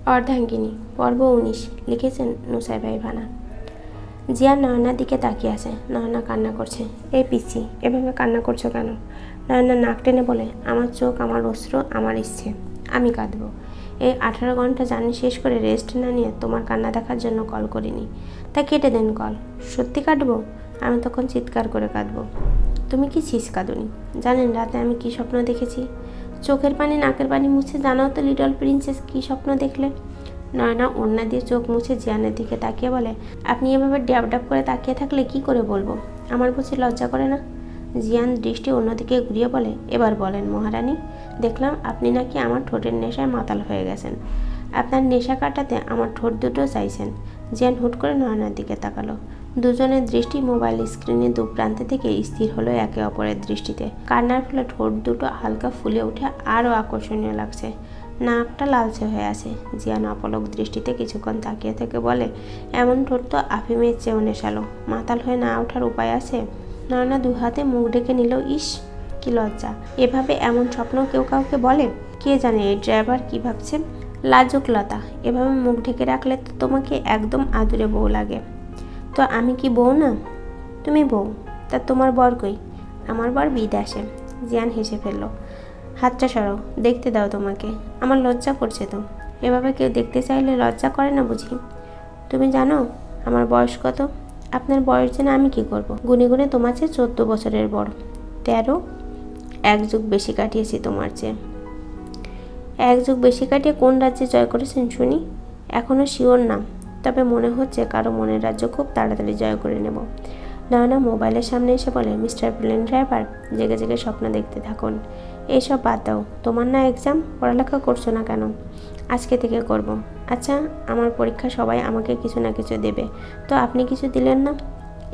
অর্ধাঙ্গিনী পর্ব ১৯ লিখেছেন নুসাইবা ইভানা। জিয়া নয়নার দিকে তাকিয়ে আছে। নয়না কান্না করছে। এই পিচ্ছি, এভাবে কান্না করছো কেন? নয়না নাক টেনে বলে, আমার চোখ, আমার অশ্রু, আমার ইচ্ছে, আমি কাঁদবো। এই 18 ঘন্টা জার্নি শেষ করে রেস্ট না নিয়ে তোমার কান্না দেখার জন্য কল করিনি। তা কেটে দেন কল। সত্যি কাঁদবো? আমি তখন চিৎকার করে কাঁদবো। তুমি কি ছিস কাঁদুনি? জানেন রাতে আমি কি স্বপ্ন দেখেছি? চোখের পানি নাকের পানি মুছে জানাও তো লিটল প্রিন্সেস, কি স্বপ্ন দেখলে? নয়না ওড়না দিয়ে চোখ মুছে জিয়ানের দিকে তাকিয়ে বলে, আপনি এভাবে ড্যাব ড্যাব করে তাকিয়ে থাকলে কি করে বলবো? আমার বুঝি লজ্জা করে না? জিয়ান দৃষ্টি অন্যদিকে ঘুরিয়ে বলে, এবার বলেন মহারানী, দেখলাম আপনি নাকি আমার ঠোঁটের নেশায় মাতাল হয়ে গেছেন। আপনার নেশা কাটাতে আমার ঠোঁট দুটো চাইছেন। জিয়ান হুট করে নয়নার দিকে তাকালো। দুজনের দৃষ্টি মোবাইল স্ক্রিনের দু প্রান্তে থেকে স্থির হলো একে অপরের দৃষ্টিতে। কান্নার ফলে ঠোঁট দুটো হালকা ফুলে উঠে আরও আকর্ষণীয় লাগছে। নাকটা লালচে হয়ে আছে। জিয়ান অপলক দৃষ্টিতে কিছুক্ষণ তাকিয়ে থেকে বলে, এমন ঠোঁট তো আফিমের চেয়েও নেশালো। মাতাল হয়ে না ওঠার উপায় আছে? নয়না দু হাতে মুখ ঢেকে নিল। ইস, কি লজ্জা! এভাবে এমন স্বপ্ন কেউ কাউকে বলে? কে জানে এই ড্রাইভার কি ভাবছে। লাজুক লতা, এভাবে মুখ ঢেকে রাখলে তো তোমাকে একদম আদুরে বউ লাগে। তো আমি কি বউ না? তুমি বউ। তা তোমার বর কই? আমার বর বিদেশে। জিয়ান হেসে ফেলল। হাতটা সরাও, দেখতে দাও তোমাকে। আমার লজ্জা করছে তো। এভাবে কেউ দেখতে চাইলে লজ্জা করে না বুঝি? তুমি জানো আমার বয়স কত? আপনার বয়স জেনে আমি কি করব? গুনে গুনে তোমার চেয়ে 14 বছরের বড়। 13? 1 যুগ বেশি কাটিয়েছি তোমার চেয়ে। 1 যুগ বেশি কাটিয়ে কোন রাজ্যে জয় করেছেন শুনি? এখনও শিওর না, তবে মনে হচ্ছে কারো মনের রাজ্য খুব তাড়াতাড়ি জয় করে নেব। নয়না মোবাইলের সামনে এসে বলে, মিস্টার প্লেন ড্রাইভার, জেগে জেগে স্বপ্ন দেখতে থাকুন। এইসব বাদ দাও। তোমার না এক্সাম, পড়ালেখা করছো না কেন? আজকে থেকে করব। আচ্ছা, আমার পরীক্ষা সবাই আমাকে কিছু না কিছু দেবে, তো আপনি কিছু দিলেন না?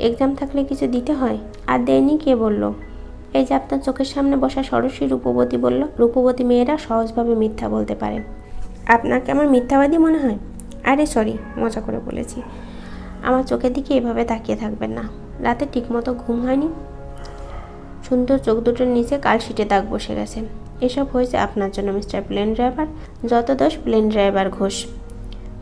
এক্সাম থাকলে কিছু দিতে হয়। আর দেয়নি কে বলল? এই যে আপনার চোখের সামনে বসা ষড়শী রূপবতী বলল, রূপবতী মেয়েরা সহজভাবে মিথ্যা বলতে পারে। আপনাকে আমার মিথ্যাবাদী মনে হয়? আরে সরি, মজা করে বলেছি। আমার চোখের দিকে এভাবে তাকিয়ে থাকবেন না। রাতে ঠিকমতো ঘুম হয়নি? সুন্দর চোখ দুটোর নিচে কালশিটে দাগ বসে গেছে। এসব হয়েছে আপনার জন্য মিস্টার প্লেন ড্রাইভার। যত দোষ প্লেন ড্রাইভার ঘোষ।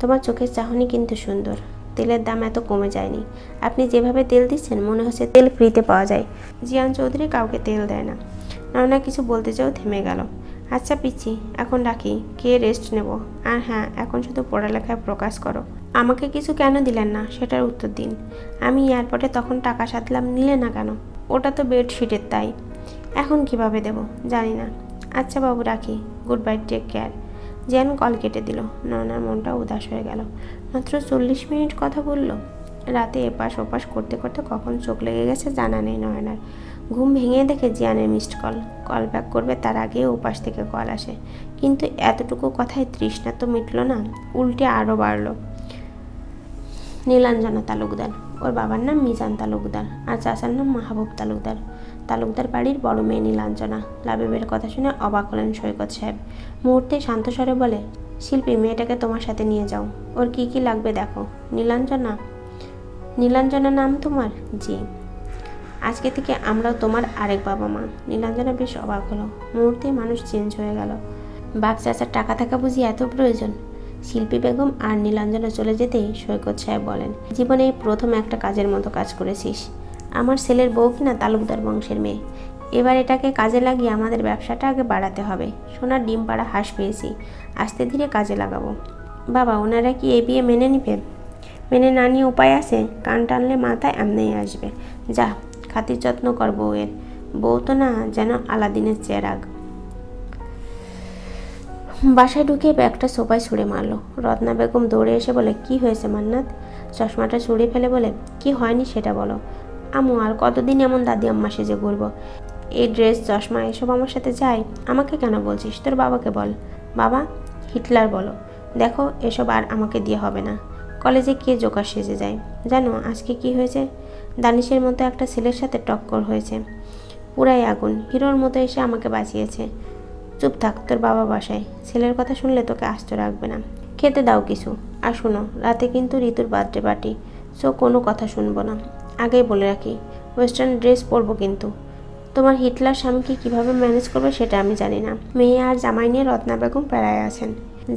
তোমার চোখের চাহনি কিন্তু সুন্দর। তেলের দাম এত কমে যায়নি। আপনি যেভাবে তেল দিচ্ছেন মনে হচ্ছে তেল ফ্রিতে পাওয়া যায়। জিয়ান চৌধুরী কাউকে তেল দেয় না। নয়না কিছু বলতে চাও থেমে গেল। আচ্ছা পিচ্ছি, এখন রাখি, খেয়ে রেস্ট নেব। আর হ্যাঁ, এখন শুধু পড়ালেখায় প্রকাশ করো। আমাকে কিছু কেন দিলেন না সেটার উত্তর দিন। আমি এয়ারপোর্টে তখন টাকা সাধলাম, নিলে না কেন? ওটা তো বেডশিটের, তাই। এখন কিভাবে দেব জানি না। আচ্ছা বাবু, রাখি। Good bye, take care. যেন কল কেটে দিল। নয়নার মনটা উদাস হয়ে গেল। মাত্র 40 মিনিট কথা বলল। রাতে এপাশ ওপাশ করতে করতে কখন চোখ লেগে গেছে জানা নেই নয়নার। ঘুম ভেঙে দেখে জিয়ানের মিসড কল ব্যাক করবে তার আগে ওপাশ থেকে কল আসে। কিন্তু এতটুকু কথায় তৃষ্ণা তো মিটল না, উল্টে আরও বাড়ল। নীলাঞ্জনা তালুকদার, ওর বাবার নাম মিজান তালুকদার আর চাচার নাম মাহবুব তালুকদার। তালুকদার বাড়ির বড় মেয়ে নীলাঞ্জনা। লাবিবের কথা শুনে অবাক হলেন সৈকত সাহেব। মুহূর্তে শান্ত স্বরে বলে, শিল্পী, মেয়েটাকে তোমার সাথে নিয়ে যাও, ওর কি কি লাগবে দেখো। নীলাঞ্জনা? নীলাঞ্জনা নাম তোমার? জি। আজকে থেকে আমরাও তোমার আরেক বাবা মা। নীলাঞ্জনা বেশ অবাক হলো। মুহূর্তেই মানুষ চেঞ্জ হয়ে গেল। বাপ চাচার টাকা থাকা বুঝি এত প্রয়োজন? শিল্পী বেগম আর নীলাঞ্জনা চলে যেতেই সৈকত সাহেব বলেন, জীবনে এই প্রথম একটা কাজের মতো কাজ করেছিস। আমার ছেলের বউ কিনা তালুকদার বংশের মেয়ে। এবার এটাকে কাজে লাগিয়ে আমাদের ব্যবসাটা আগে বাড়াতে হবে। সোনার ডিম পাড়া হাঁস পেয়েছি, আস্তে ধীরে কাজে লাগাবো। বাবা, ওনারা কি এই বিয়ে মেনে নিবে? মেনে না নিয়ে উপায় আছে? কান টানলে মাথায় এমনিই আসবে। যা, খাতির যত্ন কর বউয়ের। বউ তো না যেন আলাদিনের চেরাগ। বাসায় ঢুকে ব্যাগটা সোফায় ছুঁড়ে মারল। রত্না বেগম দৌড়ে এসে বলে, কি হয়েছে মান্নাত? চশমাটা ছুঁড়ে ফেলে বলে, কি হয়নি সেটা বলো। আমু, আর কতদিন এমন দাদি আম্মা সেজে ঘুরবো? এই ড্রেস, চশমা এসব আমার সাথে যায়? আমাকে কেন বলছিস? তোর বাবাকে বল। বাবা? হিটলার বলো। দেখো, এসব আর আমাকে দিয়ে হবে না। কলেজে কে জোকার সেজে যায়? জানো আজকে কি হয়েছে? দানিশের মতো একটা ছেলের সাথে টক্কর হয়েছে। পুরাই আগুন। হিরোর মতো এসে আমাকে বাঁচিয়েছে। চুপ থাক, তোর বাবা বাসায়। ছেলের কথা শুনলে তোকে আস্ত রাখবে না। খেতে দাও কিছু। আর শোনো, রাতে কিন্তু ঋতুর বার্থডে পার্টি, সো কোনো কথা শুনবো না। আগেই বলে রাখি, ওয়েস্টার্ন ড্রেস পরবো কিন্তু। তোমার হিটলার স্বামীকে কীভাবে ম্যানেজ করবে সেটা আমি জানি না। মেয়ে আর জামাই নিয়ে রত্না বেগম প্যারায় আছেন।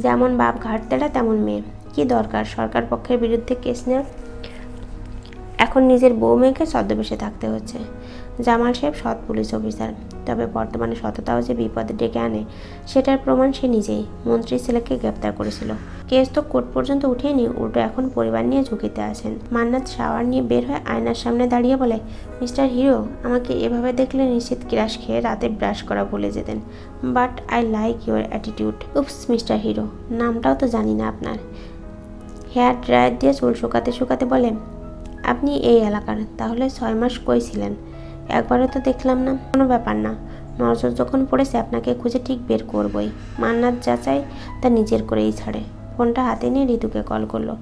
যেমন বাপ ঘাটতেরা তেমন মেয়ে। কি দরকার সরকার পক্ষের বিরুদ্ধে কেস নেওয়ার? এখন নিজের বউ মেয়েকে ছদ্মবেশে থাকতে হচ্ছে। জামাল সাহেব সৎ পুলিশ অফিসার, তবে বর্তমানে সততাও যে বিপদে ডেকে আনে সেটার প্রমাণ সে নিজেই। মন্ত্রীর ছেলেকে গ্রেপ্তার করেছিল, কেস তো কোর্ট পর্যন্ত উঠেনি, উল্টো এখন পরিবার নিয়ে ঝুঁকিতে আছেন। মান্নাত শাওয়ার নিয়ে বের হয়ে আয়নার সামনে দাঁড়িয়ে বলে, মিস্টার হিরো, আমাকে এভাবে দেখলে নিশ্চিত ক্রাশ খেয়ে রাতে ব্রাশ করা ভুলে যেতেন। But I like your attitude. Oops mister hero, নামটাও তো জানি না আপনার। হেয়ার ড্রায়ার দিয়ে চুল শুকাতে শুকাতে বলে, আপনি এই এলাকার, তাহলে 6 মাস কই ছিলেন? একবারও তো দেখলাম না। কোনো ব্যাপার না, নজর যখন পড়েছে আপনাকে খুঁজে ঠিক বের করবই। মান্নাত যা চাই তা নিজের করেই ছাড়ে। ফোনটা হাতে নিয়ে ঋতুকে কল করলো।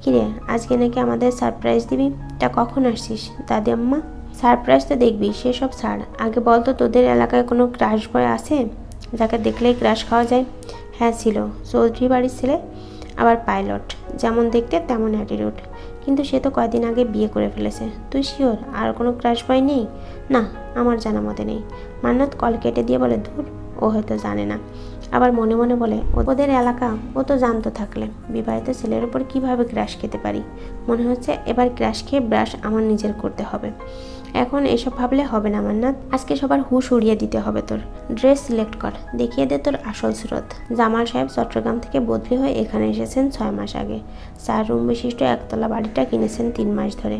কিরে, আজকে নাকি আমাদের সারপ্রাইজ দিবি? তা কখন আসছিস দাদি আম্মা? সারপ্রাইজ তো দেখবি, সেসব ছাড়। আগে বল তো, তোদের এলাকায় কোনো ক্রাশ বয় আছে যাকে দেখলেই ক্রাশ খাওয়া যায়? হ্যাঁ ছিল, চৌধুরী বাড়ির ছেলে, আবার পাইলট, যেমন দেখতে তেমন অ্যাটিটিউড। কিন্তু সে তো কয়দিন আগে বিয়ে করে ফেলেছে। তুই শিওর আর কোনো ক্রাশ বয় নেই? না, আমার জানা মতে নেই। মান্নাত কল কেটে দিয়ে বলে, ধুর, ও হয়তো জানে না। আবার মনে মনে বলে, ওদের এলাকা, ও তো জানতো থাকলে বিবাহিত ছেলের উপর কিভাবে ক্রাশ খেতে পারি। মনে হচ্ছে এবার ক্রাশ খেয়ে ব্রাশ আমার নিজের করতে হবে। এখন এসব ভাবলে হবে না মান্নাত, আজকে সবার হুঁশ উড়িয়ে দিতে হবে তোর। ড্রেস সিলেক্ট কর, দেখিয়ে দে তোর আসল স্রোত। জামাল সাহেব চট্টগ্রাম থেকে বদলি হয়ে এখানে এসেছেন 6 মাস আগে। 4 রুম বিশিষ্ট একতলা বাড়িটা কিনেছেন 3 মাস ধরে।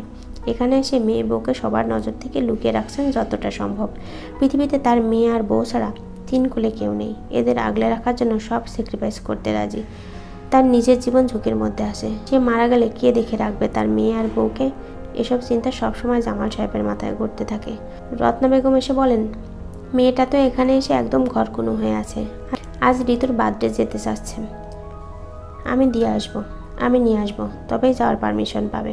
এখানে এসে মেয়ে বউকে সবার নজর থেকে লুকিয়ে রাখছেন যতটা সম্ভব। পৃথিবীতে তার মেয়ে আর বউ ছাড়া 3 কুলে কেউ নেই। এদের আগলে রাখার জন্য সব স্যাক্রিফাইস করতে রাজি। তার নিজের জীবন ঝুঁকির মধ্যে আসে। সে মারা গেলে কে দেখে রাখবে তার মেয়ে আর বউকে? এসব চিন্তা সবসময় জামাল সাহেবের মাথায় ঘুরতে থাকে। রত্না বেগম এসে বলেন, মেয়েটা তো এখানে এসে একদম ঘরকুনো হয়ে আছে। আজ ঋতুর বার্থডে যেতে চাচ্ছে। আমি নিয়ে আসবো, তবেই যাওয়ার পারমিশন পাবে।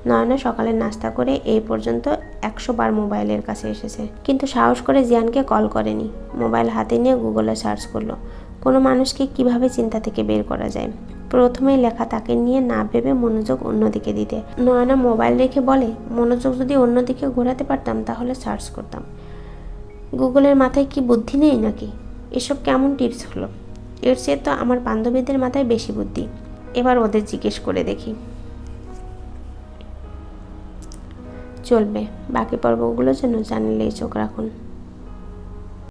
নয়না সকালে নাস্তা করে এই পর্যন্ত 100 বার মোবাইলের কাছে এসেছে, কিন্তু সাহস করে জিয়ানকে কল করেনি। মোবাইল হাতে নিয়ে গুগলে সার্চ করলো কোনো মানুষকে কিভাবে চিন্তা থেকে বের করা যায়। প্রথমেই লেখা তাকে নিয়ে না ভেবে মনোযোগ অন্যদিকে দিতে। নয়না মোবাইল রেখে বলে, মনোযোগ যদি অন্যদিকে ঘোরাতে পারতাম তাহলে সার্চ করতাম। গুগলের মাথায় কি বুদ্ধি নেই নাকি? এসব কেমন টিপস হলো? এর চেয়ে তো আমার বান্ধবীদের মাথায় বেশি বুদ্ধি। এবার ওদের জিজ্ঞেস করে দেখি। চলবে, বাকি পর্বগুলোর জন্য চ্যানেলেই চোখ রাখুন।